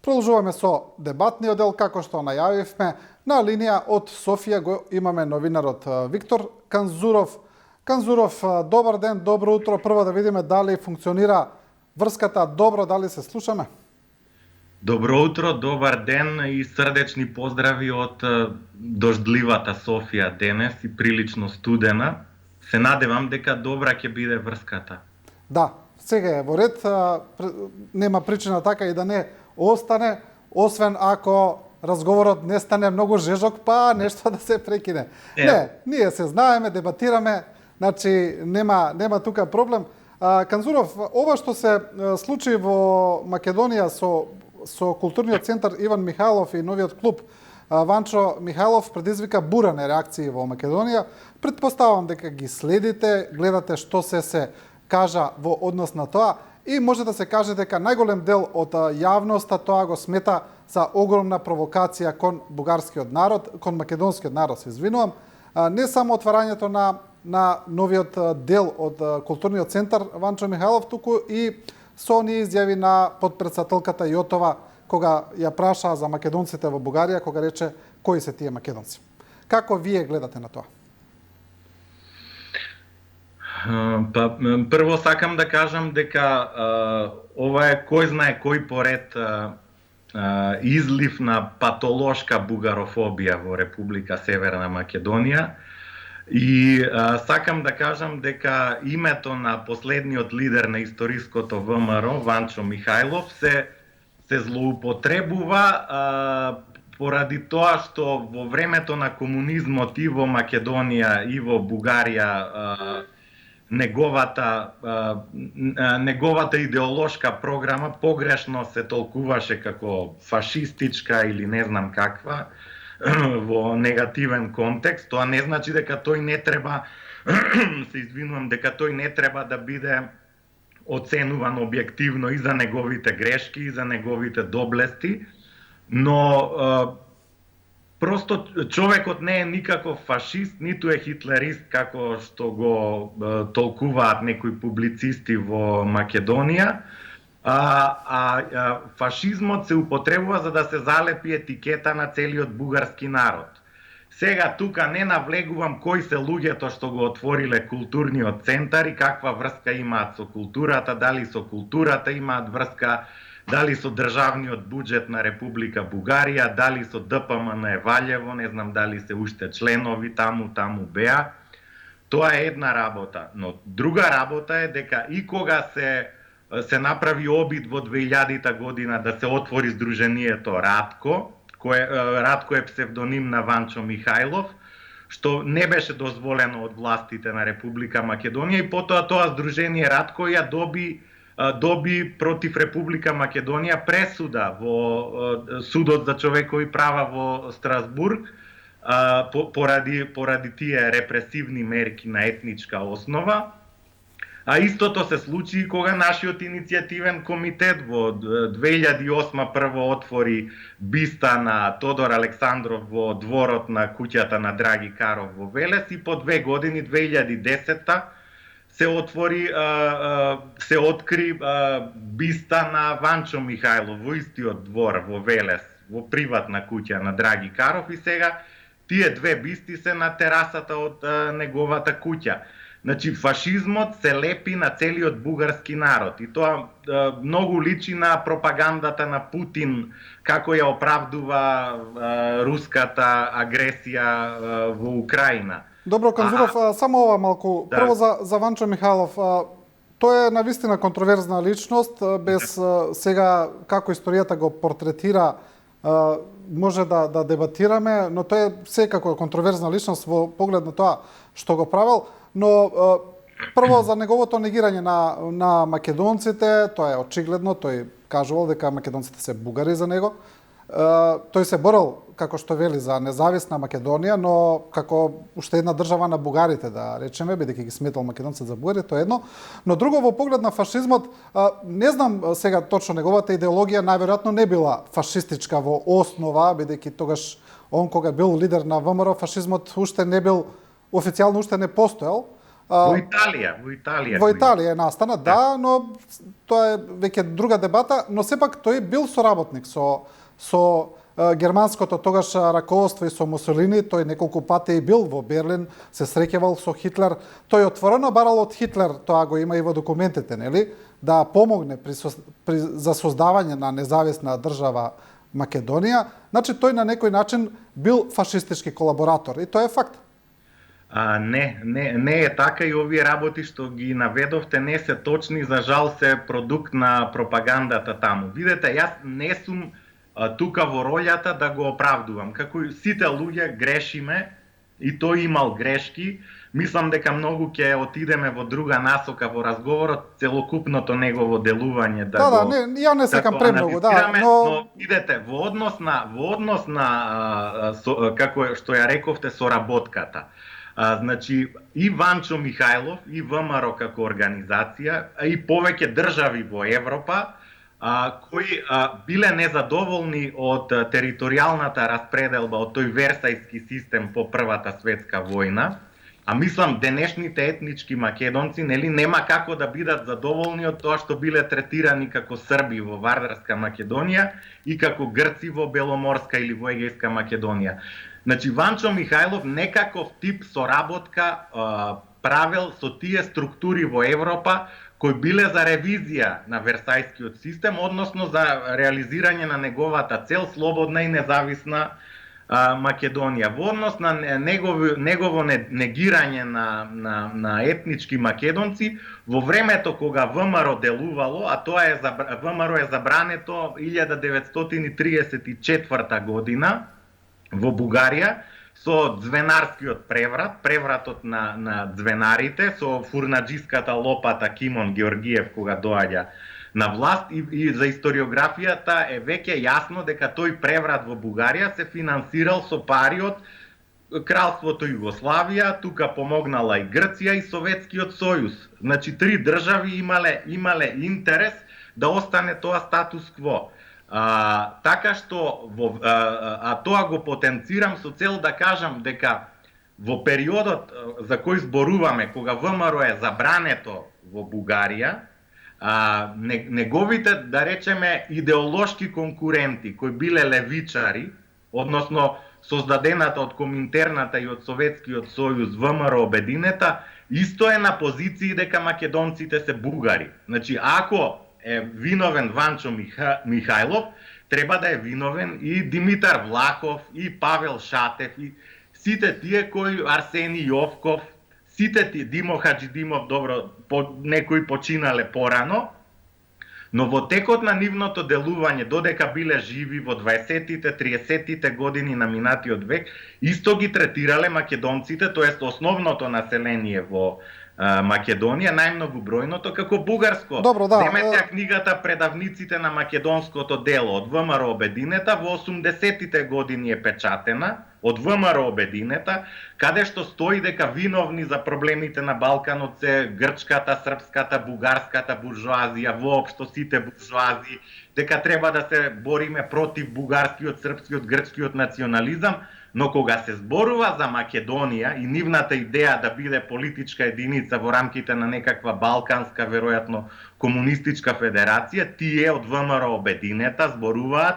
Продолжуваме со дебатниот дел, како што најавивме. На линија од Софија го имаме новинарот Виктор Канзуров. Канзуров, добар ден, добро утро. Прво да видиме дали функционира врската добро, дали се слушаме. Добро утро, добар ден и срдечни поздрави од дождливата Софија денес и прилично студена. Се надевам дека добра ќе биде врската. Да, сега е во ред, нема причина така и да не остане, освен ако разговорот не стане многу жежок, па нешто да се прекине. Не, ние се знаеме, дебатираме, значи нема тука проблем. Канзуров, ова што се случи во Македонија со културниот центар Иван Михајлов и новиот клуб Ванчо Михајлов предизвика бурани реакции во Македонија. Претпоставам дека ги следите, гледате што се кажа во однос на тоа и може да се каже дека најголем дел од јавноста тоа го смета за огромна провокација кон бугарскиот народ, кон македонскиот народ, се извинувам. Не само отварањето на новиот дел од културниот центар Ванчо Михајлов, туку и со оние изјави на подпредседателката Јотова кога ја праша за македонците во Бугарија, кога рече кои се тие македонци. Како вие гледате на тоа? Прво сакам да кажам дека ова е кој знае кој поред излив на патолошка бугарофобија во Република Северна Македонија. И сакам да кажам дека името на последниот лидер на историското ВМРО, Ванчо Михајлов, се злоупотребува поради тоа што во времето на комунизмот и во Македонија и во Бугарија неговата идеолошка програма погрешно се толкуваше како фашистичка или не знам каква, во негативен контекст. Тоа не значи дека тој не треба се извинувам, дека тој не треба да биде оценуван објективно и за неговите грешки и за неговите доблести, но просто човекот не е никаков фашист, ниту е хитлерист како што го толкуваат некои публицисти во Македонија. Фашизмот се употребува за да се залепи етикета на целиот бугарски народ. Сега тука не навлегувам кои се луѓето што го отвориле културниот центар и каква врска имаат со културата, дали со културата имаат врска, дали со државниот буџет на Република Бугарија, дали со ДПМН Валјево, не знам дали се уште членови таму беа. Тоа е една работа, но друга работа е дека и кога се направи обид во 2000-та година да се отвори Сдруженијето Ратко, Ратко е псевдоним на Ванчо Михајлов, што не беше дозволено од властите на Република Македонија и потоа тоа Сдружение Ратко ја доби против Република Македонија пресуда во Судот за човекови права во Страсбург поради тие репресивни мерки на етничка основа. А истото се случи кога нашиот иницијативен комитет во 2008 прво отвори биста на Тодор Александров во дворот на куќата на Драги Каров во Велес и по 2 години, 2010 се откри биста на Ванчо Михајлов во истиот двор во Велес, во приватна куќа на Драги Каров и сега тие две бисти се на терасата од неговата куќа. Значи, фашизмот се лепи на целиот бугарски народ и тоа многу личи на пропагандата на Путин, како ја оправдува руската агресија во Украина. Добро, Канзуров, само ова малку. Да. Прво за Ванчо Михајлов. Тој е навистина контроверзна личност, без сега како историјата го портретира може да дебатираме, но тој е секако контроверзна личност во поглед на тоа што го правил. Но прво за неговото негирање на македонците, тоа е очигледно, тој кажувал дека македонците се бугари за него. Тој се борел, како што вели, за независна Македонија, но како уште една држава на бугарите, да речеме, бидејќи ги сметал македонците за бугари, тоа е едно. Но друго, во поглед на фашизмот, не знам сега точно неговата идеологија најверојатно не била фашистичка во основа, бидејќи тогаш он кога бил лидер на ВМРО, фашизмот уште не бил официјално уште не постоел, Во Италија е настана, да, но тоа е веќе друга дебата, но сепак тој бил соработник со германското тогаш раководство и со Мусолини. Тој неколку пати бил во Берлин, се среќавал со Хитлер. Тој отворено барал од Хитлер, тоа го има и во документите, нели, да помогне за создавање на независна држава Македонија. Значи тој на некој начин бил фашистички колаборатор и тоа е факт. Не е така и овие работи што ги наведовте не се точни, за жал се продукт на пропагандата таму. Видете, јас не сум тука во ролјата да го оправдувам. Како сите луѓе грешиме и тој имал грешки, мислам дека многу ќе отидеме во друга насока во разговорот, целокупното негово делување ја не секам премногу, но видете, во однос на како што ја рековте соработката. Значи, и Ванчо Михајлов, и ВМРО како организација, и повеќе држави во Европа, кои биле незадоволни од територијалната распределба, од тој версајски систем по Првата светска војна, а мислам денешните етнички македонци нема како да бидат задоволни од тоа што биле третирани како Срби во Вардарска Македонија и како Грци во Беломорска или во Егејска Македонија. Значи, Ванчо Михајлов некаков тип соработка правел со тие структури во Европа кои биле за ревизија на Версајскиот систем, односно за реализирање на неговата цел слободна и независна Македонија. Во однос на негово негирање на етнички македонци, во времето кога ВМРО делувало, а тоа е ВМРО е забрането 1934 година, во Бугарија, со звенарскиот превратот на звенарите, со фурнаджиската лопата Кимон Георгиев кога доаѓа на власт, и за историографијата е веќе јасно дека тој преврат во Бугарија се финансирал со пари од Кралството Југославија, тука помогнала и Грција и Советскиот сојуз. Значи, три држави имале интерес да остане тоа статус кво. Така што тоа го потенцирам со цел да кажам дека во периодот за кој зборуваме, кога ВМРО е забрането во Бугарија, неговите, да речеме, идеолошки конкуренти кои биле левичари, односно создадената од Коминтерната и од Советскиот сојуз ВМРО Обединета, исто е на позиции дека македонците се бугари. Значи, ако е виновен Ванчо Михајлов, треба да е виновен и Димитар Влахов, и Павел Шатев, и сите тие кои Арсени Јовков, сите тие, Димо Хаџидимов, добро, некои починале порано, но во текот на нивното делување, додека биле живи во 20-тите, 30-тите години на минатиот век, исто ги третирале македонците, тоест основното население во Македонија, најмногу бројното, како бугарско. Добро, да. Земете книгата Предавниците на македонското дело од ВМРО Обединета, во 80-тите години е печатена од ВМРО Обединета, каде што стои дека виновни за проблемите на Балканот се грчката, српската, бугарската буржоазија, воопшто сите буржоазии, дека треба да се бориме против бугарскиот, српскиот, грчкиот национализам. Но кога се зборува за Македонија и нивната идеја да биде политичка единица во рамките на некаква балканска, веројатно комунистичка федерација, тие од ВМРО Обединета зборуваат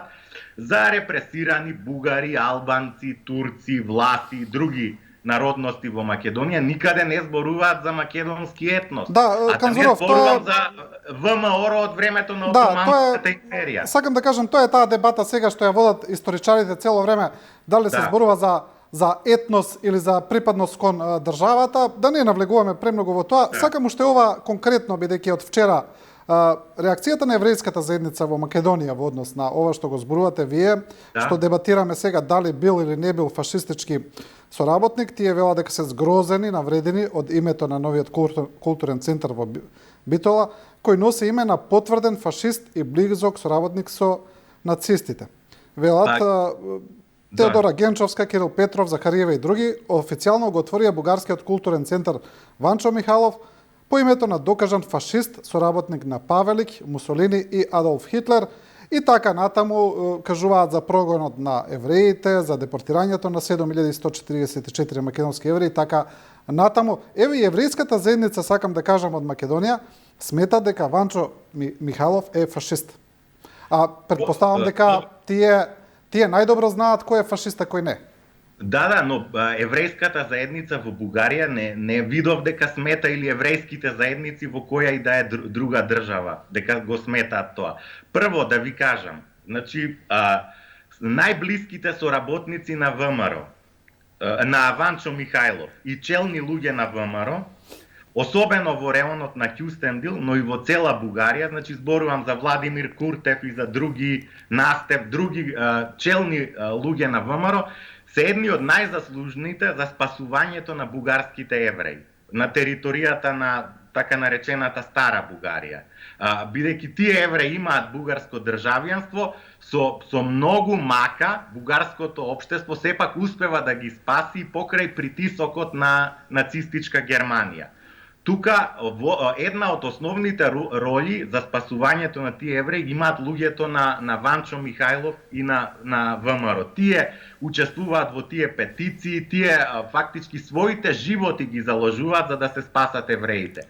за репресирани бугари, албанци, турци, власи и други народности во Македонија, никаде не зборуваат за македонски етнос. Да, Канзуров, да не зборувам за ВМРО од времето на Отоманската империја. Сакам да кажам, тоа е таа дебата сега што ја водат историчарите цело време, дали се зборува за етнос или за припадност кон државата, да не навлегуваме премногу во тоа. Сакам уште ова конкретно, бидејќи од вчера реакцијата на еврејската заедница во Македонија во однос на ова што го зборувате вие, што дебатираме сега дали бил или не бил фашистички соработник, тие велат дека се згрозени, навредени од името на новиот културен центар во Битола, кој носи име на потврден фашист и близок соработник со нацистите. Велат Теодора Генчовска, Кирил Петров, Захариева и други официјално го отворија бугарскиот културен центар Ванчо Михајлов по името на докажан фашист, соработник на Павелик, Мусолини и Адолф Хитлер И така натаму кажуваат за прогонот на евреите, за депортирањето на 7144 македонски евреи, така натаму. Еве и еврејската заедница, сакам да кажам, од Македонија, смета дека Ванчо Михайлов е фашист. А предпоставам дека тие најдобро знаат кој е фашист, а кој не. Да, но еврејската заедница во Бугарија не видов дека смета, или еврејските заедници во која и да е друга држава дека го сметаат тоа. Прво да ви кажам, значи најблиските соработници на ВМРО, на Ванчо Михайлов и челни луѓе на ВМРО, особено во реонот на Кюстендил, но и во цела Бугарија, значи зборувам за Владимир Куртев и за други Настев, други челни луѓе на ВМРО, се едни од најзаслужните за спасувањето на бугарските евреи на територијата на така наречената Стара Бугарија. Бидејќи тие евреи имаат бугарско државјанство, со многу мака бугарското општество сепак успева да ги спаси покрај притисокот на нацистичка Германија. Тука една од основните роли за спасувањето на тие евреи имаат луѓето на Ванчо Михайлов и на ВМРО. Тие учествуваат во тие петиции, тие фактички своите животи ги заложуваат за да се спасат евреите.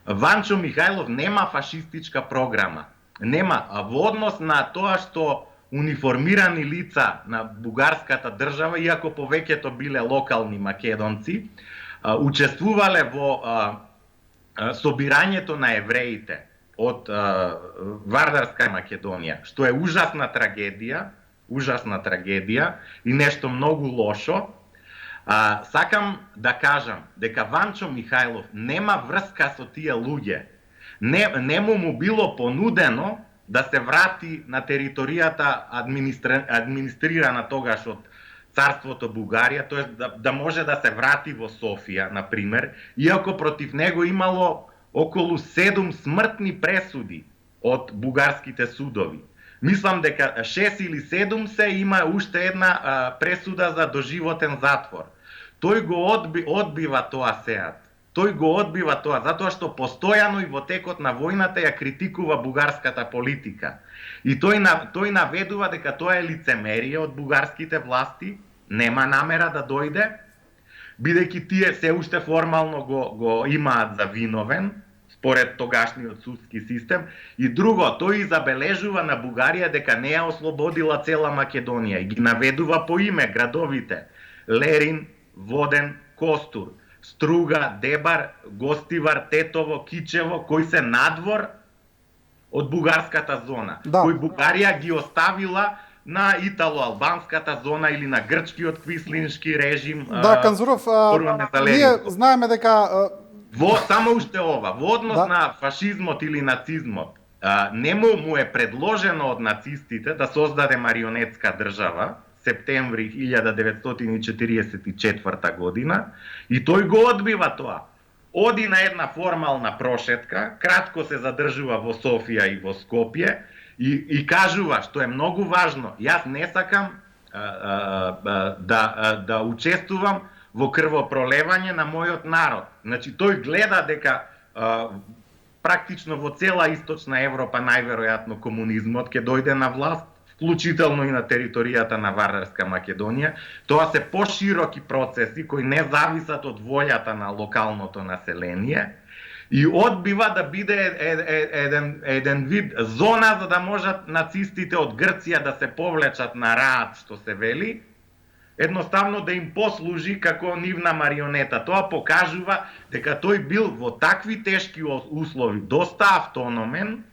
Ванчо Михайлов нема фашистичка програма. Нема, во однос на тоа што униформирани лица на бугарската држава, иако повеќето биле локални македонци, учествувале во собирањето на евреите од Вардарска Македонија, што е ужасна трагедија и нешто многу лошо. Сакам да кажам дека Ванчо Михайлов нема врска со тие луѓе. Не му било понудено да се врати на територијата администрирана тогаш од Царството Бугарија, тоа да може да се врати во Софија, например, иако против него имало околу 7 смртни пресуди од бугарските судови. Мислам дека 6 или 7 се има уште една пресуда за доживотен затвор. Тој го одбива тоа сеат. Тој го одбива тоа затоа што постојано и во текот на војната ја критикува бугарската политика. И тој наведува дека тоа е лицемерие од бугарските власти, нема намера да дојде, бидејќи тие се уште формално го имаат за виновен, според тогашниот судски систем. И друго, тој забележува на Бугарија дека не ја ослободила цела Македонија и ги наведува по име градовите Лерин, Воден, Костур, Струга, Дебар, Гостивар, Тетово, Кичево, кои се надвор од бугарската зона, кои Бугарија ги оставила на итало-албанската зона или на грчкиот квислиншки режим. Да, Канзуров, ние знаеме дека само уште ова, во однос на фашизмот или нацизмот, не му е предложено од нацистите да создаде марионетска држава, септември 1944 година, и тој го одбива тоа. Оди на една формална прошетка, кратко се задржува во Софија и во Скопје и кажува, што е многу важно, јас не сакам да учествувам во крвопролевање на мојот народ. Значи, тој гледа дека практично во цела Источна Европа најверојатно комунизмот ќе дојде на власт, вклучително и на територијата на Вардарска Македонија. Тоа се пошироки процеси кои не зависат од волјата на локалното население и одбива да биде еден вид зона за да можат нацистите од Грција да се повлечат на раат, што се вели, едноставно да им послужи како нивна марионета. Тоа покажува дека тој бил во такви тешки услови, доста автономен,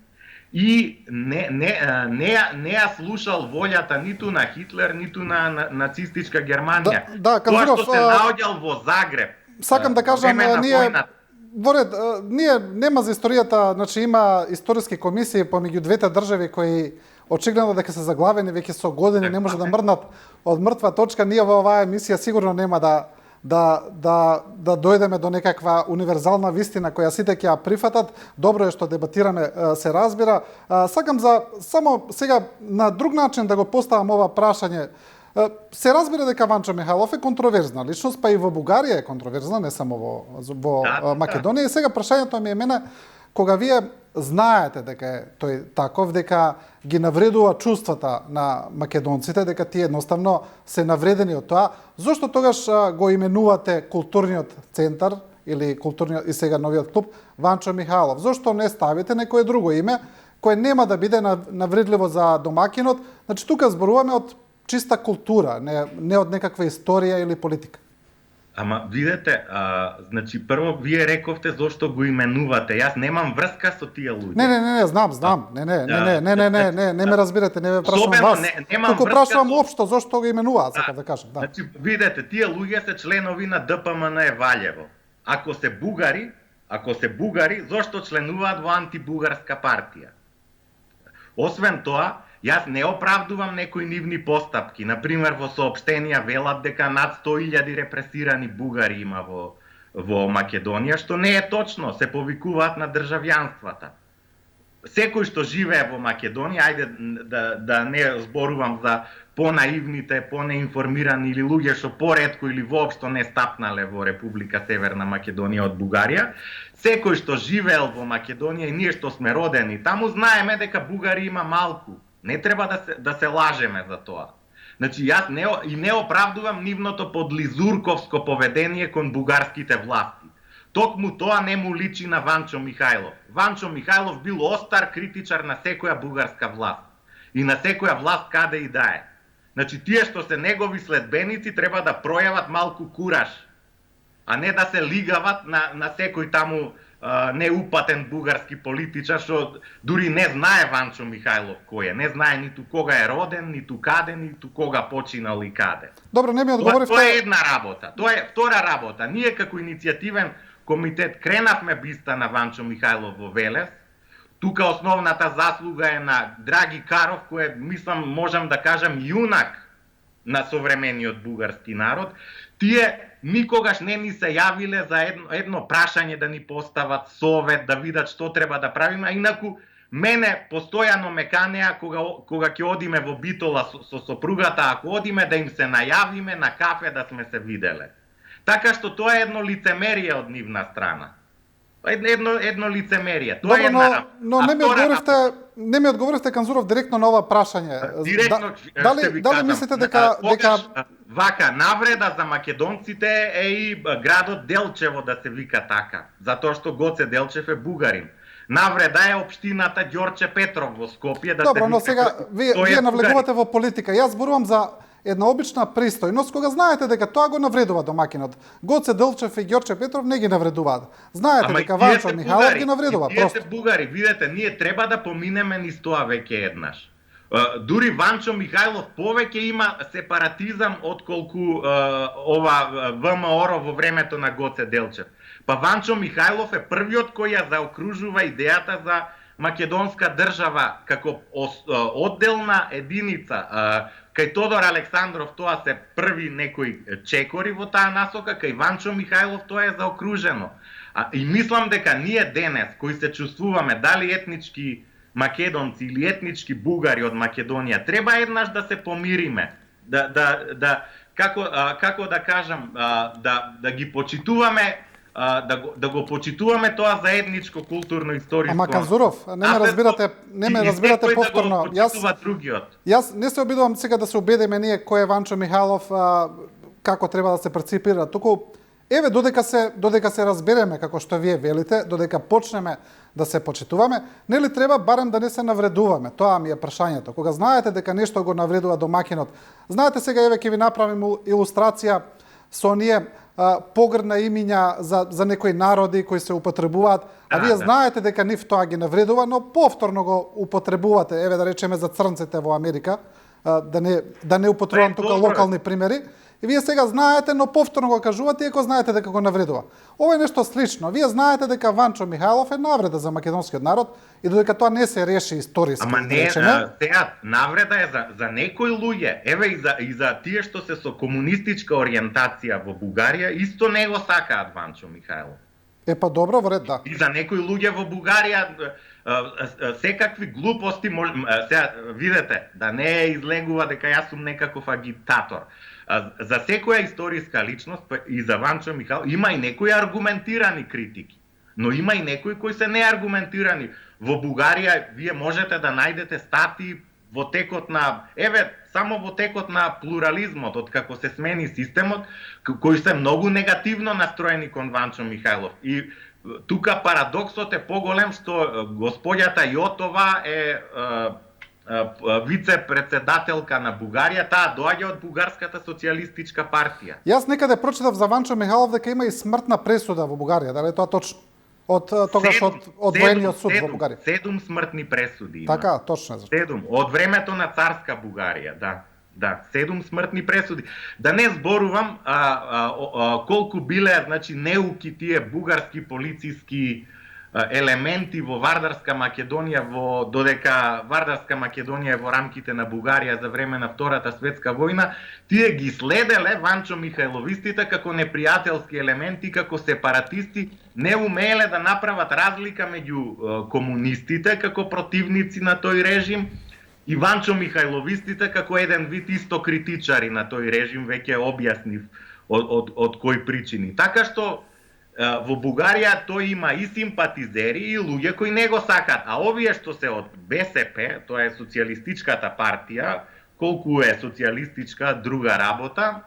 и не ја слушал волјата ниту на Хитлер, ниту на нацистичка Германија. Тоа што се наоѓал во Загреб. Сакам да кажам, ние нема за историјата, значи има историски комисии помеѓу двете држави кои очигледно дека се заглавени веќе со години, не може да мрднат од мртва точка. Ние во оваа емисија сигурно нема да дојдеме до некаква универзална вистина која сите ќе ја прифатат. Добро е што дебатираме, се разбира. Сакам само сега на друг начин да го поставам ова прашање. Се разбира дека Ванчо Михайлов е контроверзна личност, па и во Бугарија е контроверзна, не само во Македонија. И сега прашањето ми е мене, кога вие знаете дека е тој таков, дека ги навредува чувствата на македонците, дека тие едноставно се навредени од тоа, зошто тогаш го именувате културниот центар или културниот и сега новиот клуб Ванчо Михайлов? Зошто не ставите некое друго име кое нема да биде навредливо за домакинот? Значи тука зборуваме од чиста култура, не од некаква историја или политика. Ама видете, значи прво вие рековте зошто го именувате. Јас немам врска со тие луѓе. Не, знам. Не ме разбирате, не ме прашувам вас. Туку прашувам општо зошто го именуваат, сакам да кажам. Да. Значи видете, тие луѓе се членови на ДПМН Валјево. Ако се бугари, зошто членуваат во антибугарска партија? Освен тоа, јас не оправдувам некои нивни постапки. Например, во соопштенија велат дека над 100.000 репресирани бугари има во Македонија, што не е точно, се повикуваат на државјанствата. Секој што живее во Македонија, ајде да не зборувам за понаивните, понеинформирани или луѓе што поретко или воопшто не стапнале во Република Северна Македонија од Бугарија, секој што живеел во Македонија и ние што сме родени таму, знаеме дека бугари има малку. Не треба да се лажеме за тоа. Значи, јас не оправдувам нивното подлизурковско поведение кон бугарските власти. Токму тоа не му личи на Ванчо Михайлов. Ванчо Михайлов бил остар критичар на секоја бугарска власт. И на секоја власт каде и да е. Значи, тие што се негови следбеници треба да пројават малку кураж, а не да се лигават на секој таму неупатен бугарски политичар, што дури не знае Ванчо Михайлов кој е. Не знае ниту кога е роден, ниту каде, ниту кога починал и каде. Добро, не ми одговоривте. Тоа е една работа. Тоа е втора работа. Ние како иницијативен комитет кренавме биста на Ванчо Михайлов во Велес. Тука основната заслуга е на Драги Каров, кој мислам, можам да кажам, јунак на современиот бугарски народ. Тие никогаш не ни се јавиле за едно прашање да ни постават совет, да видат што треба да правиме, а инаку мене постојано ме канеа кога ќе одиме во Битола со сопругата, ако одиме да им се најавиме на кафе да сме се виделе. Така што тоа е едно лицемерие од нивна страна. Едно лицемерие. Тоа е една. Но не ми одговоривте Канзуров директно на ова прашање. Директно дали мислите дека вака навреда за македонците е и градот Делчево да се вика така, затоа што Гоце Делчев е бугарин. Навреда е општината Ѓорче Петров во Скопје да се вика. Добро, но сега вие навлегувате во политика. Јас зборувам за една обична пристојност, кога знаете дека тоа го навредува домакинот. Гоце Делчев и Ѓорче Петров не ги навредуваат. Знаете дека Ванчо Михайлов ги навредува. Тие се бугари, видете, ние треба да поминеме низ тоа веќе еднаш. Дури Ванчо Михайлов повеќе има сепаратизам отколку ова ВМРО во времето на Гоце Делчев. Па Ванчо Михайлов е првиот кој ја заокружува идејата за македонска држава како одделна единица. Кај Тодор Александров тоа се први некои чекори во таа насока, кај Ванчо Михайлов тоа е заокружено. И мислам дека ние денес, кои се чувствуваме дали етнички македонци или етнички бугари од Македонија, треба еднаш да се помириме, како да кажам, да ги почитуваме, да го почитуваме тоа заедничко културно историско. Ама Канзуров, не ме разбирате повторно. Јас не се обидувам сега да се убедиме ние кој е Ванчо Михайлов, како треба да се перципира. Туку еве додека се разбереме како што вие велите, додека почнеме да се почитуваме, нели треба барем да не се навредуваме? Тоа ми е прашањето. Кога знаете дека нешто го навредува домакинот, знаете сега еве ќе ви направим илустрација со оние погрдна имиња за некои народи кои се употребуваат, а вие знаете дека нив тоа ги навредува, но повторно го употребувате, еве да речеме за црнците во Америка, да не употребувам тука локални примери. И вие сега знаете, но повторно го кажувате, иако знаете дека го навредува. Ова е нешто слично. Вие знаете дека Ванчо Михайлов е навреда за македонскиот народ и додека тоа не се реши историски. Ама не, сега навреда е за некои луѓе. Еве и за тие што се со комунистичка ориентација во Бугарија, исто не го сакаат Ванчо Михайлов. Па добро, во ред, да. И за некои луѓе во Бугарија секакви глупости, сега видете, да не излегува дека јас сум некаков агитатор. За секоја историска личност и за Ванчо Михайлов има и некои аргументирани критики. Но има и некои кои се неаргументирани. Во Бугарија вие можете да најдете статии во текот на, само во текот на плурализмот, од како се смени системот, кои се многу негативно настроени кон Ванчо Михајлов. И тука парадоксот е поголем што господјата Јотова е вице-председателка на Бугарија, таа доаѓа од Бугарската социјалистичка партија. Јас некаде прочитав за Ванчо Михајлов дека има и смртна пресуда во Бугарија, дали е тоа точно? Од тогаш од воениот суд во Бугарија. 7 смртни пресуди има. Така, точно е. 7 од времето на царска Бугарија, да. Да, 7 смртни пресуди. Да не зборувам колку биле, значи, неуки тие бугарски полициски елементи во Вардарска Македонија, додека Вардарска Македонија е во рамките на Бугарија за време на Втората светска војна, тие ги следеле Ванчо Михајловистите како непријателски елементи, како сепаратисти, не умееле да направат разлика меѓу комунистите како противници на тој режим и Ванчо Михајловистите како еден вид исто критичари на тој режим, веќе објаснив од кои причини. Така што во Бугарија тој има и симпатизери и луѓе кои не го сакат, а овие што се од БСП, тоа е социјалистичката партија, колку е социјалистичка друга работа,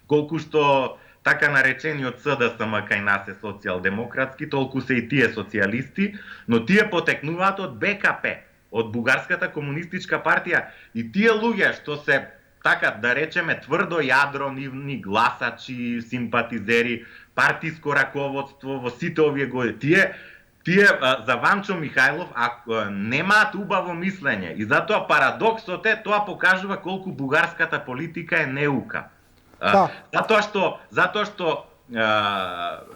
колку што така наречениот СДСМ кај нас е социјалдемократски, толку се и тие социјалисти, но тие потекнуваат од БКП, од Бугарската комунистичка партија, и тие луѓе што се така да речеме тврдо јадро, нивни гласачи, симпатизери, партиско раководство во сите овие години, тие за Ванчо Михајлов немаат убаво мислење, и затоа парадоксот е, тоа покажува колку бугарската политика е неука. Затоа што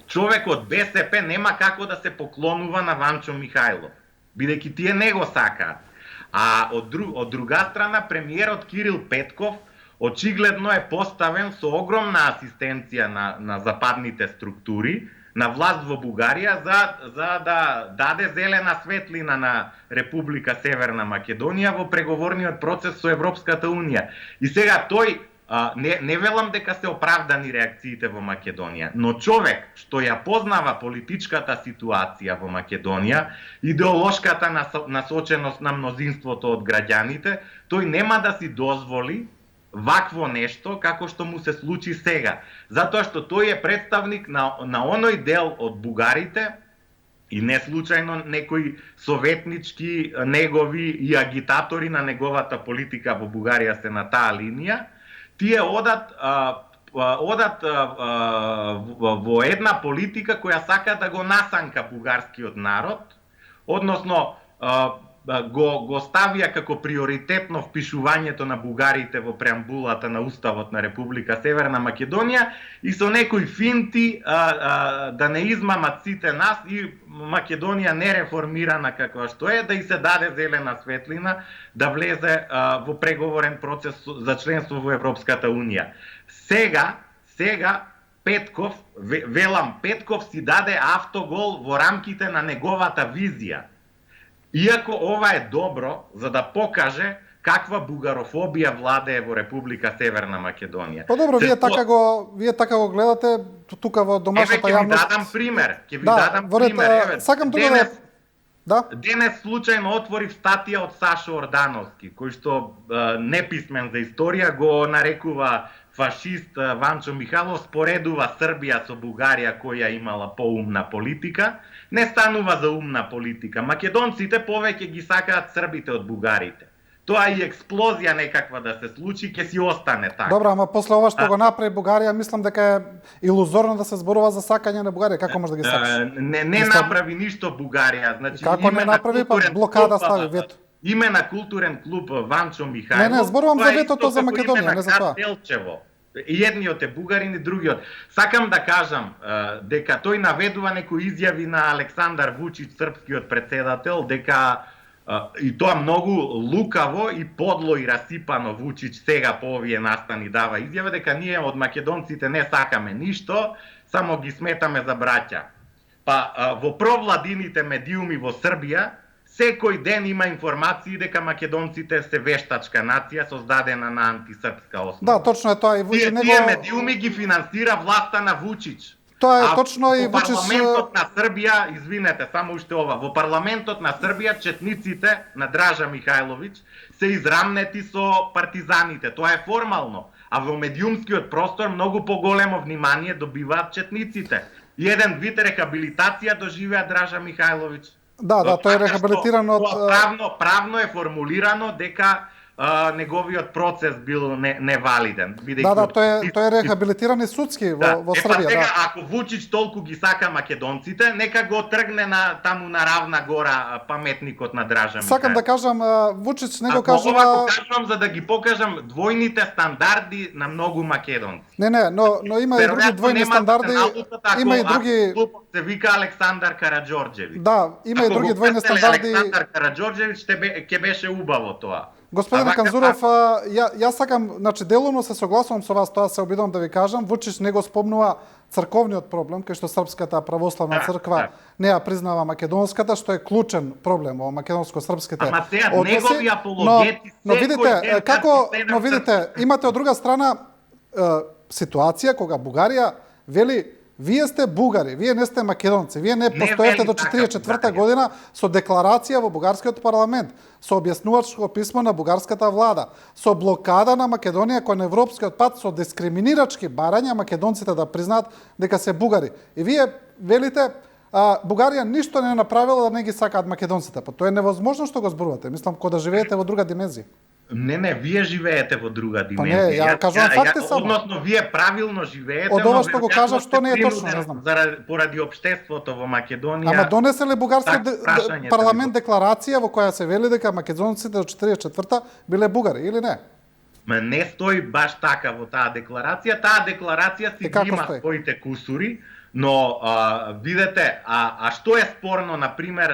човек од БСП нема како да се поклонува на Ванчо Михајлов, бидејќи тие не го сакаат. А од друга страна, премиерот Кирил Петков очигледно е поставен со огромна асистенција на западните структури, на власт во Бугарија, за да даде зелена светлина на Република Северна Македонија во преговорниот процес со Европската Унија. И сега тој, не велам дека се оправдани реакциите во Македонија, но човек што ја познава политичката ситуација во Македонија, идеолошката насоченост на мнозинството од граѓаните, тој нема да си дозволи вакво нешто како што му се случи сега. Затоа што тој е представник на оној дел од бугарите, и не случајно некои советнички негови и агитатори на неговата политика во Бугарија се на таа линија, тие одат во една политика која сака да го насанка бугарскиот народ, односно го ставија како приоритетно впишувањето на бугарите во преамбулата на Уставот на Република Северна Македонија и со некои финти да не измамат сите нас и Македонија нереформирана каква што е, да и се даде зелена светлина да влезе во преговорен процес за членство во Европската Унија. Сега Петков, Петков си даде автогол во рамките на неговата визија. Иако ова е добро за да покаже каква бугарофобија владее во Република Северна Македонија. Добро, вие така го гледате тука во домашната јавност. Ќе ви дадам пример. Сакам Денес случајно отворив статија од Сашо Ордановски, кој што неписмен за историја го нарекува фашист Ванчо Михајлов, споредува Србија со Бугарија која имала поумна политика. Не станува за умна политика. Македонците повеќе ги сакаат србите од бугарите. Тоа и експлозија некаква да се случи, ќе си остане така. Добро, ама после ова што го направи Бугарија, мислам дека е илузорно да се зборува за сакање на Бугарија. Како може да ги сакаш? Не направи ништо Бугарија. Значи, како не направи, па блокада стави, вето. Име на културен клуб Ванчо Михајлов. Не, зборувам за ветото за Македонија, не за тоа. И едниот е бугарин и другиот. Сакам да кажам дека тој наведува некои изјави на Александар Вучич, српскиот председател, дека и тоа многу лукаво и подло и расипано Вучич сега по овие настани дава изјава дека ние од македонците не сакаме ништо, само ги сметаме за браќа. Па во провладините медиуми во Србија секој ден има информации дека македонците се вештачка нација создадена на антисрпска основа. Да, точно е тоа и Вучич Тие медиуми ги финансира власта на Вучич. Тоа е точно и во Вучич... парламентот на Србија, извинете, само уште ова, во парламентот на Србија четниците на Дража Михајловиќ се израмнети со партизаните. Тоа е формално, а во медиумскиот простор многу поголемо внимание добиваат четниците. И еден вид рехабилитација доживеа Дража Михајловиќ. Да, тој е рехабилитиран од... Правно е формулирано дека неговиот процес бил невалиден. Да, тој е рехабилитиран и судски во Србија. Сега, ако Вучич толку ги сака македонците, нека го тргне таму на Равна гора паметникот на Дража Михајловиќ. Сакам да кажам, Вучич не го кажува... Ова го кажувам за да ги покажам двојните стандарди на многу македонци. Не, но има и други двојни стандарди, има и други... се вика Александар Караџорџевиќ. Да, има и други двојни стандарди. Александар Караџорџевиќ ќе беше убаво тоа. Господине Канзуров, јас сакам, значи делумно се согласувам со вас, тоа се обидувам да ви кажам, Вучич не го спомнува црковниот проблем, кај што Српската православна црква не ја признава македонската, што е клучен проблем во македонско-српските односи. Но видите, но видите, имате од друга страна ситуација кога Бугарија вели вие сте бугари, вие не сте македонци, вие не постоевте до 44-та година со декларација во бугарскиот парламент, со објаснувачко писмо на бугарската влада, со блокада на Македонија кон европскиот пат, со дискриминирачки барања македонците да признаат дека се бугари. И вие велите Бугарија ништо не направила да не ги сакаат македонците. Па тоа е невозможно што го зборувате. Мислам кога да живеете во друга димензија. Не, вие живеете во друга димензија. Па не, ја кажувам факти само. Односно, вие правилно живеете, од ова што го кажав, што не е точно, не знам. Поради општеството во Македонија. Ама донесе ли бугарскиот парламент декларација во која се вели дека македонците до 44-та биле бугари или не? Не стои баш така во таа декларација. Таа декларација си има своите кусури. Но, видете, што е спорно, например,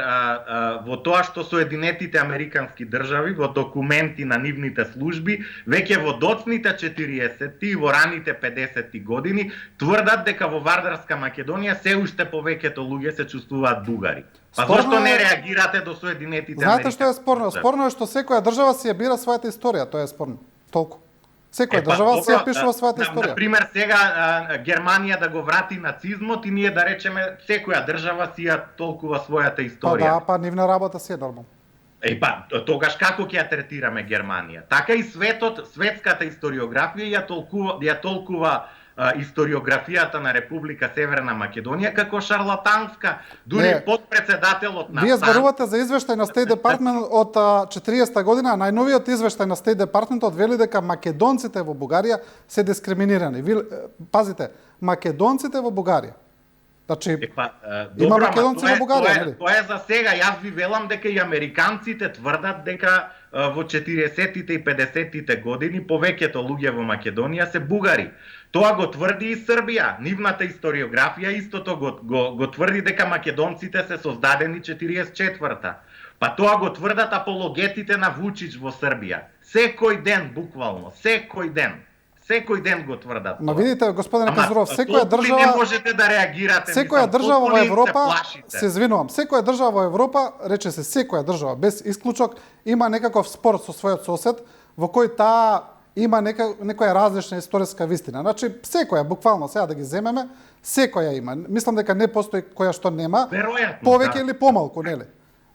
во тоа што Соединетите Американски држави, во документи на нивните служби, веќе во доцните 40-ти и во раните 50-ти години, тврдат дека во Вардарска Македонија се уште повеќето луѓе се чувствуваат бугари. Па зашто не реагирате до Соединетите Американски држави? Знаете што е спорно? Спорно е што секоја држава си ја бира својата историја, тоа е спорно. Толку. Секоја држава си ја пишува својата историја. Например, сега Германија да го врати нацизмот и ние да речеме секоја држава си ја толкува својата историја. Па нивна работа си е нормално. Тогаш како ќе ја третираме Германија? Така и светската историографија ја толкува историографијата на Република Северна Македонија како шарлатанска. Дури подпредседателот на Вие зборувате за извештај на State Department од 40-та година, а најновиот извештај на State Department вели дека македонците во Бугарија се дискриминирани. Пазите, македонците во Бугарија. Значи, има македонци во Бугарија, нели? Тоа е за сега. Јас ви велам дека и американците тврдат дека во 40-тите и 50-тите години повеќето луѓе во Македонија се бугари. Тоа го тврди и Србија. Нивната историографија истото го тврди дека македонците се создадени 44-та. Па тоа го тврдат апологетите на Вучич во Србија. Секој ден, буквално, секој ден го тврдат. Ма видите, господине Казуров, секоја држава не можете да реагирате. Секоја држава во Европа, се извинувам, секоја држава во Европа, рече се секоја држава без исклучок, има некаков спор со својот сосед во кој таа има некоја различна историска вистина. Значи, секоја, буквално, сега да ги земеме, секоја има. Мислам дека не постои која што нема, повеќе или помалку, нели?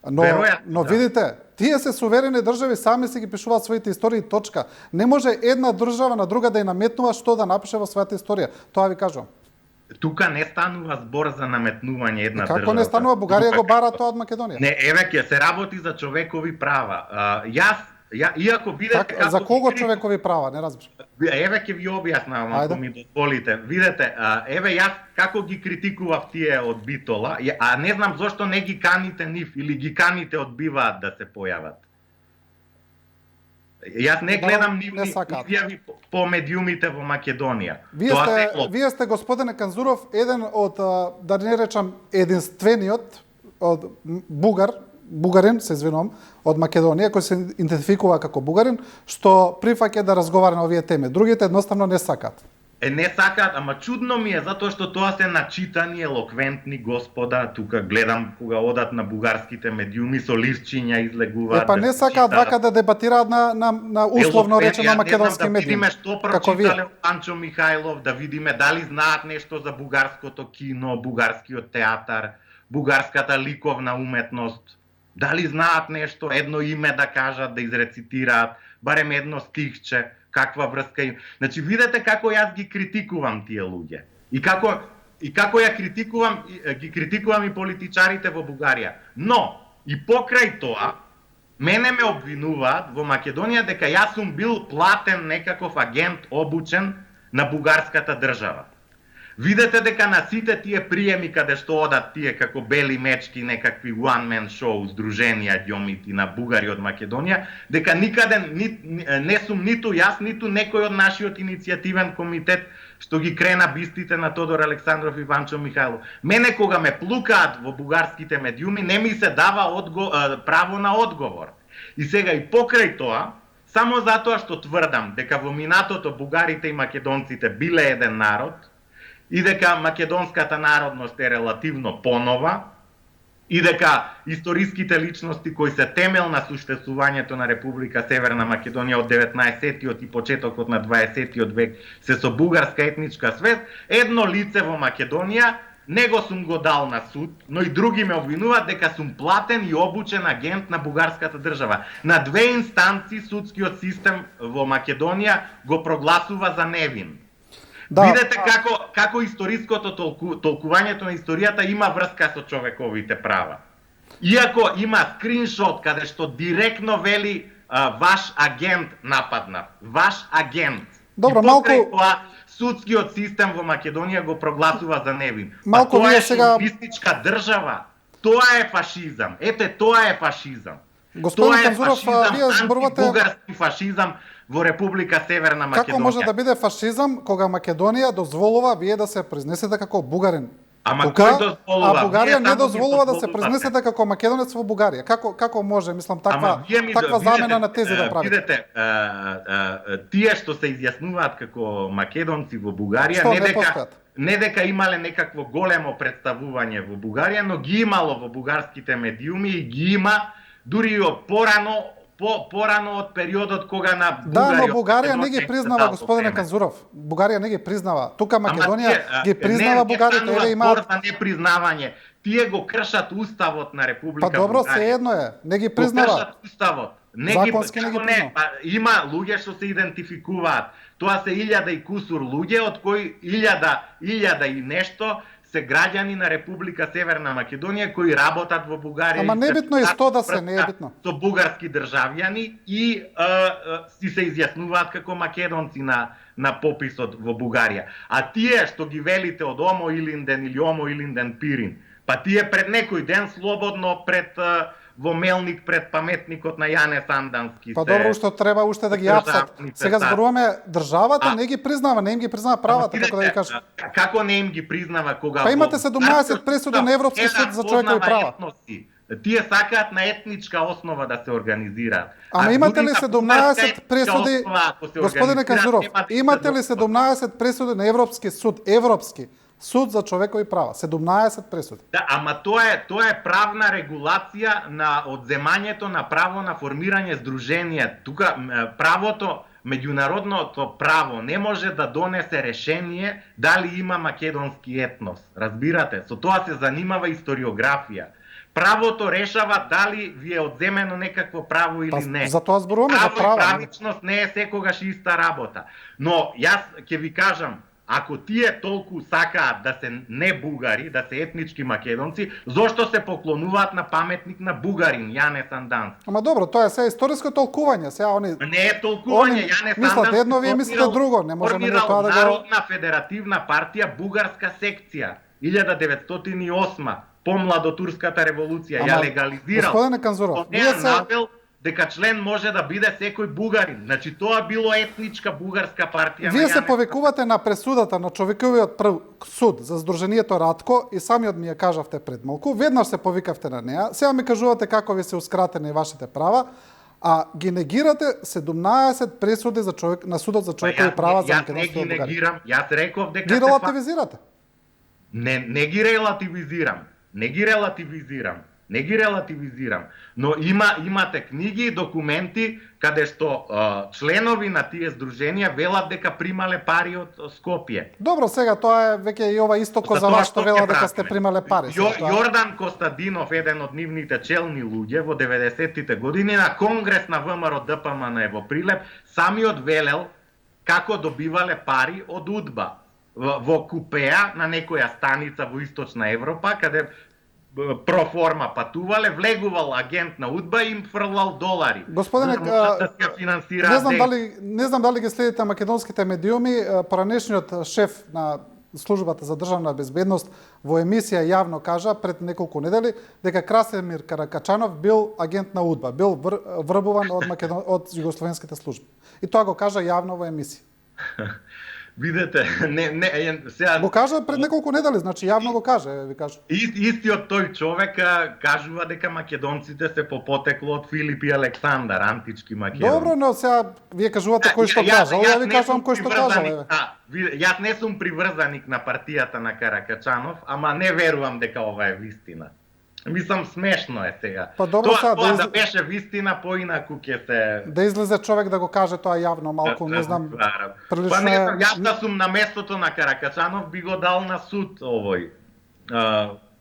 Но видите, тие се суверени држави, сами си ги пишуваат своите истории, точка. Не може една држава на друга да ја наметнува што да напише во својата историја. Тоа ви кажувам. Тука не станува збор за наметнување една држава. Како не станува? Бугарија го бара тоа од Македонија. Не, еве ќе се работи за човекови права. Иако видете за кого човекови права, не разбирам. Еве ќе ви објаснам, ако ми дозволите. Видете, еве јас како ги критикував тие од Битола, а не знам зошто не ги каните нив или ги каните одбиваат да се појават. Јас не гледам нивни изјави по медиумите во Македонија. Вие сте, господине Канзуров, еден од, да не речам, единствениот од бугарин, се извинувам, од Македонија, кој се идентификува како бугарин, што прифаќа да разговара на овие теми. Другите едноставно не сакаат. Не сакаат, ама чудно ми е, затоа што тоа се начитани, елоквентни господа, тука гледам кога одат на бугарските медиуми, со листчиња излегуваат. Па не сакаат вака да дебатираат на условно речено македонски медиуми. Да видиме што прочитале Панчо Михајлов, да видиме дали знаат нешто за бугарското кино, бугарскиот театар, бугарската ликовна уметност. Дали знаат нешто, едно име да кажат, да изрецитираат, барем едно стихче, каква врска им. Значи, видете како јас ги критикувам тие луѓе. И како ја критикувам, ги критикувам и политичарите во Бугарија. Но, и покрај тоа, мене ме обвинуваат во Македонија дека јас сум бил платен некаков агент обучен на бугарската држава. Видете дека на сите тие приеми каде што одат тие како бели мечки, некакви one-man show, здруженија ѓомити на бугари од Македонија, дека никаде не сум ниту јас, ниту некој од нашиот иницијативен комитет што ги крена бистите на Тодор Александров и Панчо Михајлов. Мене кога ме плукаат во бугарските медиуми, не ми се дава право на одговор. И сега и покрај тоа, само затоа што тврдам дека во минатото бугарите и македонците биле еден народ, и дека македонската народност е релативно понова, и дека историските личности кои се темел на суштествувањето на Република Северна Македонија од 19-тиот и почетокот на 20-тиот век се со бугарска етничка свест, едно лице во Македонија него сум го дал на суд, но и други ме обвинуваат дека сум платен и обучен агент на бугарската држава. На две инстанции судскиот систем во Македонија го прогласува за невин. Да. Видете како историското толкувањето на историјата има врска со човековите права. Иако има скриншот каде што директно вели ваш агент нападна. Ваш агент. Добро, и покрај тоа судскиот систем во Македонија го прогласува за невин. Малку тоа е сега шовинистичка држава. Тоа е фашизам. Ете, тоа е фашизам. Господин Канзуров, вие зборувате антибугарски фашизам во Република Северна Македонија. Како може да биде фашизам кога Македонија дозволува вие да се признесете како бугарин? Ама кој дозволува? А Бугарија не дозволува да се признесете како македонец во Бугарија. Како може, мислам, таква замена на тези да правите? Видете, тие што се изјаснуваат како македонци во Бугарија, не дека имале некакво големо представување во Бугарија, но ги имало во бугарските медиуми и ги има дури и од порано од периодот кога на Бугарија... Да, но Бугарија не ги признава, господине Канзуров. Бугарија не ги признава. Тука Македонија ги признава бугарите, еле имаат... Не непризнавање. Тие го кршат уставот на Република Бугарија. Па добро, се едно е. Не ги признава. Го кршат уставот. Законски не ги признава. Има луѓе што се идентификуваат. Тоа се 1000 и кусур луѓе, од кои 1000 и нешто се граѓани на Република Северна Македонија кои работат во Бугарија. Ама не е битно и 100 да се, не е битно. Со бугарски државјани и си се изјаснуваат како македонци на пописот во Бугарија. А тие што ги велите од Омо Илинден или Омо Илинден Пирин, па тие пред некој ден слободно пред во Мелник пред паметникот на Јане Сандански. Па добро, што треба уште да ги апсат. Сега зборуваме државата не ги признава, не им ги признава правата, како да ви кажам. Како не им ги признава кога... Па имате 17 пресуди на Европски суд за човекови права. Тие сакаат на етничка основа да се организираат. Ама имате ли 17 пресуди, господине Канзуров, имате ли 17 пресуди на Европски суд, Европски суд за човекови права, 17 пресуди? Да, ама тоа е правна регулација на одземањето на право на формирање здруженија. Тука правото, меѓународното право не може да донесе решение дали има македонски етнос. Разбирате? Со тоа се занимава историографија. Правото решава дали ви е одземено некакво право или не. За тоа зборуваме за право. Правичност не е секогаш иста работа. Но јас ќе ви кажам, ако тие толку сакаат да се не бугари, да се етнички македонци, зошто се поклонуваат на паметник на бугарин, Јане Сандански? Ама добро, тоа е се историско толкување, сега они... Не е толкување, Јане Сандански мислат едно, вие мислите друго, не можеме да тоа да го... Народна федеративна партија, бугарска секција, 1908 помладо турската револуција, ја легализирал. Господине Канзуров, вие се навел дека член може да биде секој бугарин. Значи тоа било етничка бугарска партија. Вие се повикувате на пресудата на човековиот суд за Сдруженијето Ратко и самиот ми ја кажавте пред малку. Веднаш се повикавте на неа. Сега ми кажувате како ви се ускратени вашите права. А ги негирате 17 пресуди за човек на судот за човекови права за македонските Јас не ги Бугарија. негирам, јас реков дека Ги релативизирате. Не ги релативизирам. Не ги релативизирам. Но имате книги и документи каде што членови на тие здруженија велат дека примале пари од Скопје. Добро, сега тоа е веќе и ова исто За за тоа вас што ќе вела дека пратиме. сте примале пари. сега тоа- Јордан Костадинов, еден од нивните челни луѓе во 90-тите години на конгрес на ВМРО ДПМН во Прилеп, самиот велел како добивале пари од УДБА во купеа на некоја станица во Источна Европа, каде проформа патувале, влегувал агент на УДБА и им фрлал долари. Господине, за да можат да се финансираат. не знам дали ги следите македонските медиуми, поранешниот шеф на службата за државна безбедност во емисија јавно кажа пред неколку недели дека Красимир Каракачанов бил агент на УДБА, бил врбуван од југословенските служби. И тоа го кажа јавно во емисија. Видете, сега Го кажа пред неколку недели, значи јавно го кажа, ви кажа. Истиот тој човек кажува дека македонците се по потекло од Филип и Александар, антички македонци. Добро, но сега вие кажувате кој што кажал, ја ви не кажам сум кој што приврзаник кажал. Јас не сум приврзаник на партијата на Каракачанов, ама не верувам дека ова е вистина. Мислам, смешно е сега. Па добро, тоа сега, да беше вистина, поинаку ќе се... Да излезе човек да го каже тоа јавно, малку, не знам, прилично Па не е... знам, јас да сум на местото на Каракачанов, би го дал на суд овој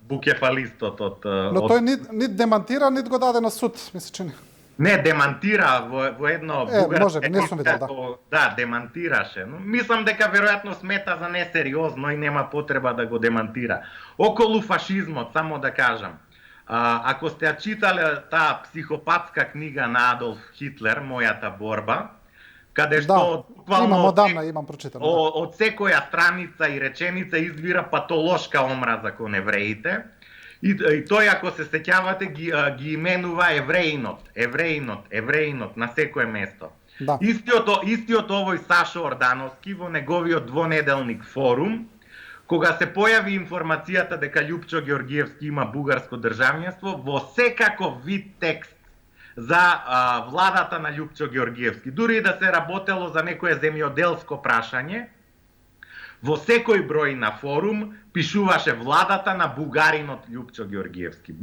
букефалистот од... Но тој нит демантира, нит го даде на суд, ми се чини. Не, демантира во едно може би, не сум видел, да. Да, демантираше. Но мислам дека веројатно смета за несериозно и нема потреба да го демантира. Околу фашизмот, само да кажам. Ако сте ја читале таа психопатска книга на Адолф Хитлер, Мојата борба, каде што имам одамна, имам прочитано. Од секоја страница и реченица извира патолошка омраза кон евреите. И тој, ако се сеќавате, ги именува евреинот на секое место. Да. Истиот овој Сашо Ордановски во неговиот двонеделник Форум, кога се појави информацијата дека Љупчо Ѓорѓиевски има бугарско државништво, во секаков вид текст за владата на Љупчо Ѓорѓиевски, дури и да се работело за некое земјоделско прашање, во секој број на форум пишуваше владата на бугаринот Љупчо Ѓорѓиевски.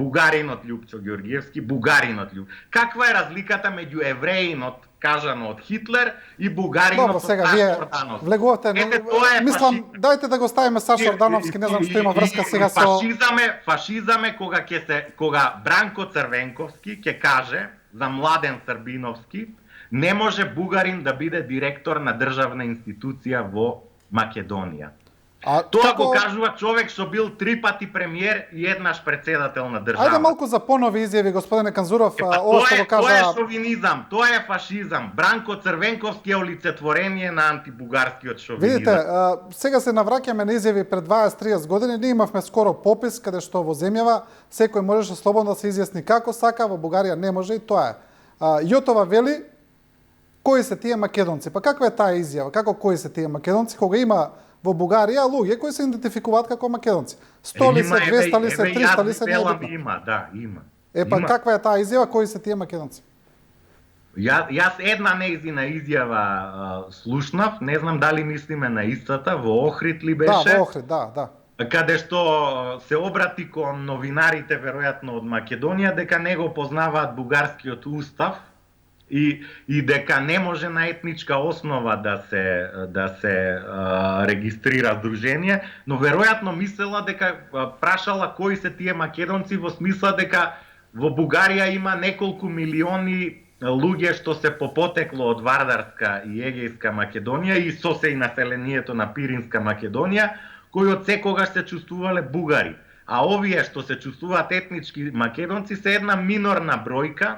Каква е разликата меѓу евреинот, кажано од Хитлер, и бугаринот Добро, од сега Сашо вие Ордановски? влегувате, мислам, дајте да го ставиме Сашо Ордановски, не знам што има врска сега со... Фашизам е кога Бранко Црвенковски ќе каже за Младен Србиновски, не може бугарин да биде директор на државна институција во Македонија. Тоа го кажува човек што бил 3 пати премиер и еднаш председател на држава. Ајде малку за понови изјави, господине Канзуров, ова што го кажа... Тоа е шовинизам, тоа е фашизам. Бранко Црвенковски е олицетворение на антибугарскиот шовинизам. Видите, сега се навраќаме на изјави пред 20-30 години. Ние имавме скоро попис каде што во земјава секој можеше слободно да се изјасни како сака, во Бугарија не може и тоа е. Јотова вели кои се тие македонци. Па каква е таа изјава? Како кои се тие македонци кога има во Бугарија луѓе кои се идентификуваат како македонци? 100 ли се, 200 ли се, 300 ли се, не е битно. Има. Па каква е таа изјава кои се тие македонци? Јас една нејзина изјава слушнав, не знам дали мислиме на истата, во Охрид ли беше? Да, во Охрид, да. Каде што се обрати кон новинарите, веројатно од Македонија, дека не го познаваат бугарскиот устав и дека не може на етничка основа да се регистрира здружение, но веројатно мислела дека прашала кои се тие македонци во смисла дека во Бугарија има неколку милиони луѓе што се по потекло од Вардарска и Егејска Македонија и со се и населението на Пиринска Македонија, кои од секогаш се чувствувале бугари. А овие што се чувствуваат етнички македонци се една минорна бројка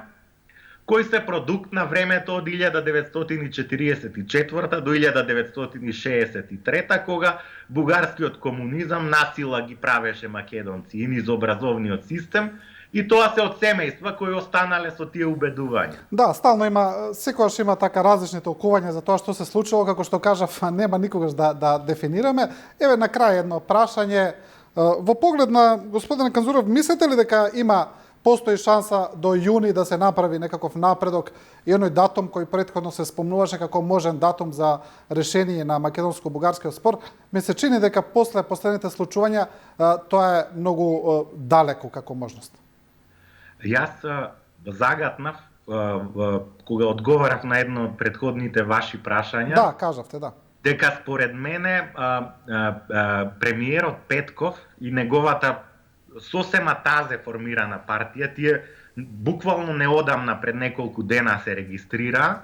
кои се продукт на времето од 1944 до 1963, кога бугарскиот комунизам насила ги правеше македонци и низ образовниот систем, и тоа се од семејства кои останале со тие убедувања. Да, стално има, секогаш има така различни толкувања за тоа што се случило, како што кажав, нема никогаш да дефинираме. Еве на крај едно прашање. Во поглед на господина Канзуров, мислите ли дека има постои шанса до јуни да се направи некаков напредок и оној датум кој претходно се спомнуваше како можен датум за решение на македонско-бугарскиот спор, ми се чини дека после последните случувања тоа е многу далеко како можност. Јас загатнав кога одговарав на едно од претходните ваши прашања. Да, кажавте, да. Дека според мене премиерот Петков и неговата сосема тазе формирана партија, тие буквално неодамна пред неколку дена се регистрира,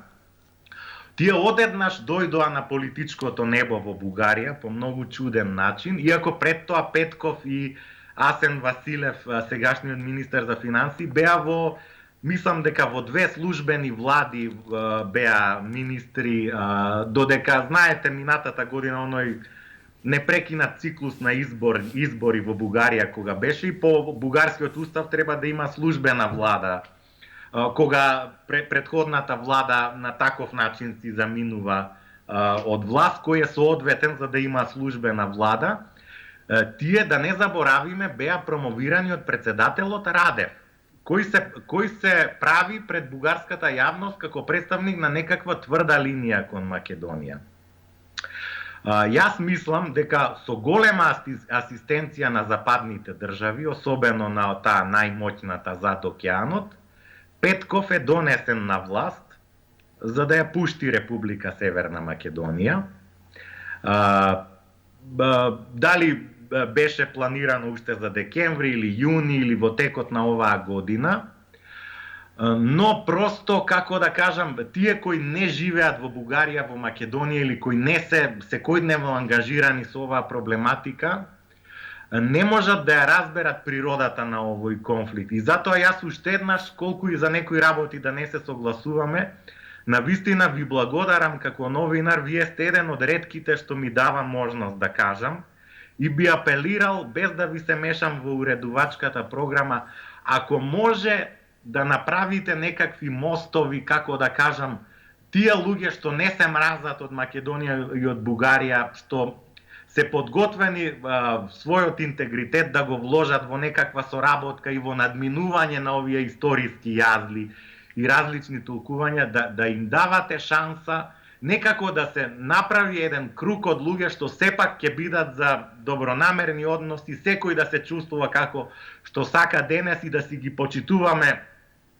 тие одеднаш дојдоа на политичкото небо во Бугарија по многу чуден начин, иако пред тоа Петков и Асен Василев, сегашниот министер за финансии, беа мислам дека во две службени влади беа министри, додека знаете минатата година оној непрекинат циклус на избори во Бугарија кога беше и по бугарскиот устав треба да има службена влада. Кога претходната влада на таков начин си заминува од власт, кој е соодветен за да има службена влада, тие, да не заборавиме, беа промовирани од председателот Радев, кој се прави пред бугарската јавност како представник на некаква тврда линија кон Македонија. Јас мислам дека со голема асистенција на западните држави, особено на таа најмоќната зад океанот, Петков е донесен на власт за да ја пушти Република Северна Македонија. Дали беше планирано уште за декември или јуни или во текот на оваа година, но просто, како да кажам, тие кои не живеат во Бугарија, во Македонија или кои не се секојдневно ангажирани со оваа проблематика, не можат да ја разберат природата на овој конфликт. И затоа јас уште еднаш, колку и за некои работи да не се согласуваме, навистина ви благодарам како новинар, вие сте еден од ретките што ми дава можност да кажам и би апелирал, без да ви се мешам во уредувачката програма, ако може да направите некакви мостови, како да кажам, тие луѓе што не се мразат од Македонија и од Бугарија, што се подготвени својот интегритет да го вложат во некаква соработка и во надминување на овие историски јазли и различни толкувања, да им давате шанса некако да се направи еден круг од луѓе што сепак ќе бидат за добронамерни односи, секој да се чувствува како што сака денес и да си ги почитуваме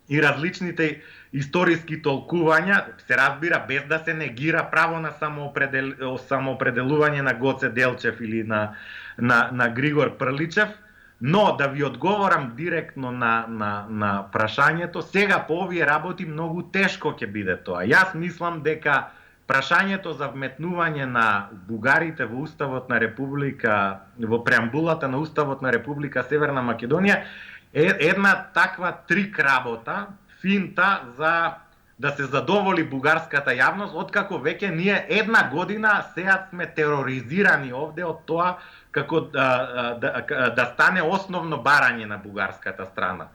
и различните историски толкувања, се разбира без да се негира право на самоопределување на Гоце Делчев или на Григор Прличев, но да ви одговорам директно на прашањето, сега по овие работи многу тешко ќе биде тоа. Јас мислам дека прашањето за вметнување на бугарите во Уставот на Република, во преамбулата на Уставот на Република Северна Македонија е една таква трик работа, финта за да се задоволи бугарската јавност, откако веќе ние една година сега сме тероризирани овде од тоа како да стане основно барање на бугарската страна.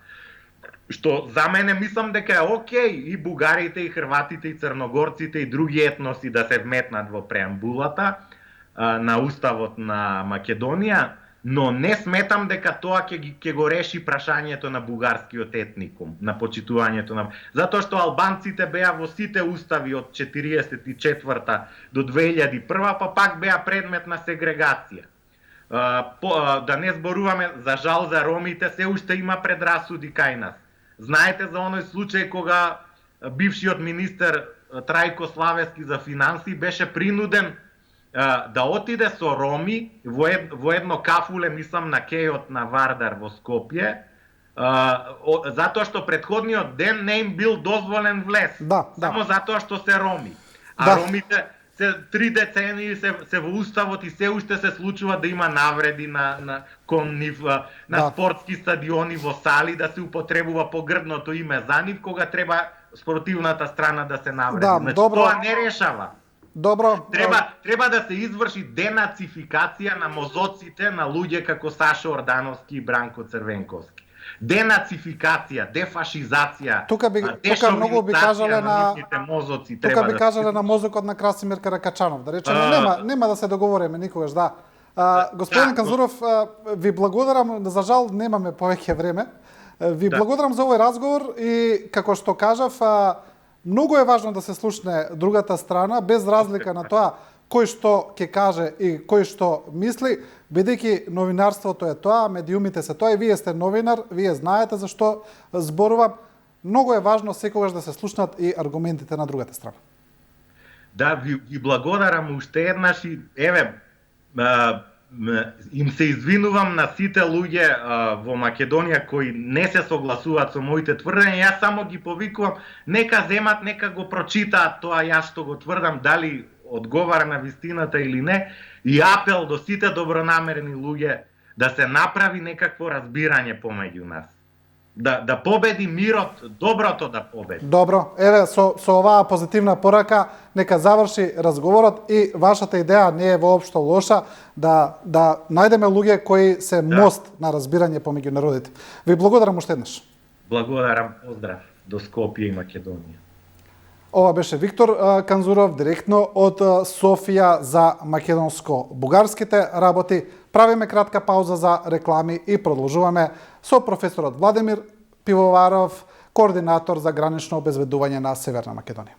Што за мене мислам дека е окей и бугарите, и хрватите, и црногорците, и други етноси да се вметнат во преамбулата на Уставот на Македонија, но не сметам дека тоа ќе го реши прашањето на бугарскиот етникум, на почитувањето на... Затоа што албанците беа во сите устави од 44-та до 2001, па пак беа предмет на сегрегација. Да не зборуваме, за жал за ромите, се уште има предрасуди кај нас. Знаете за оној случај кога бившиот министер Трајко Славески за финансии беше принуден да отиде со роми во едно кафуле, мислам на кејот на Вардар во Скопје, затоа што претходниот ден не им бил дозволен влез. Само затоа што се роми. Ромите се 3 децении се во уставот и се уште се случува да има навреди на нив, на спортски стадиони, во сали, да се употребува погрдното име за нив, кога треба спротивната страна да се навреди. Значи, тоа не решава. Треба да се изврши денацификација на мозоците на луѓе како Сашо Ордановски и Бранко Црвенковски. Денацификација, дефашизација. Тука многу би кажале на мозокот на Красимир Каракачанов, да речеме, нема да се договориме никогаш, да. Господин Канзуров, ви благодарам, за жал немаме повеќе време. Ви благодарам за овој разговор и како што кажав, многу е важно да се слушне другата страна без разлика на тоа кој што ќе каже и кој што мисли, бидејќи новинарството е тоа, медиумите се тоа и вие сте новинар, вие знаете за што зборувам. Многу е важно секогаш да се слушнат и аргументите на другата страна. Да, ви благодарам уште еднаш и еве им се извинувам на сите луѓе во Македонија кои не се согласуваат со моите тврдења. Јас само ги повикувам, нека земат, нека го прочитаат тоа јас што го тврдам, дали одговара на вистината или не, и апел до сите добронамерни луѓе да се направи некакво разбирање помеѓу нас. Да победи мирот, доброто да победи. Добро, еве со оваа позитивна порака нека заврши разговорот и вашата идеја не е воопшто лоша да најдеме луѓе кои се мост на разбирање помеѓу народите. Ви благодарам уште еднаш. Благодарам, поздрав до Скопје и Македонија. Ова беше Виктор Канзуров директно од Софија за македонско-бугарските работи. Правиме кратка пауза за реклами и продолжуваме со професорот Владимир Пивоваров, координатор за гранично обезбедување на Северна Македонија.